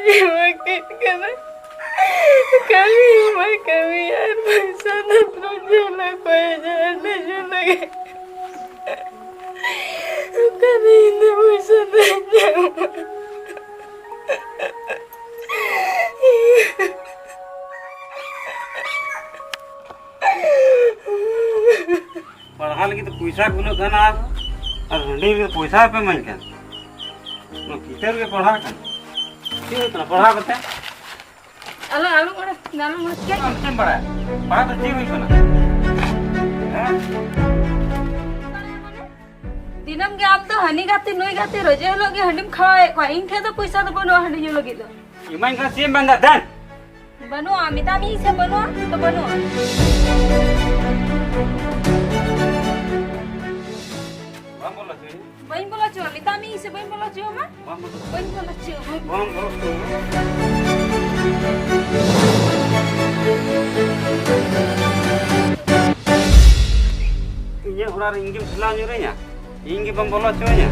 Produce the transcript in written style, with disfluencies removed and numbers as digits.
makin kena kami kami ar sana terjala kaya jana jala kami ini bisa tanya पढ़ाल की तो पैसा गुलो गाना और हंडी के पैसा पे मन कर नो टीचर के पढ़ा कर क्यों इतना पढ़ा करते alu alu mana alu mana क्या हम पढ़ा तो ठीक है ना दिनम के आप तो हनी गाती नोई गाती रोजे लोगे हंडीम खाए को इनके तो पैसा तो बनो हंडी जो लोगे तो इमान का सेम बंदा दन बनो अमिता मी से बनो तो बनो हम बोला छी बहन बोला छो अमिता मी से बहन बोला छो मां बहन बोला छो हम बोलो ये उड़ा इंगे खिला न्यूरे nya इंगे बम बोला छो nya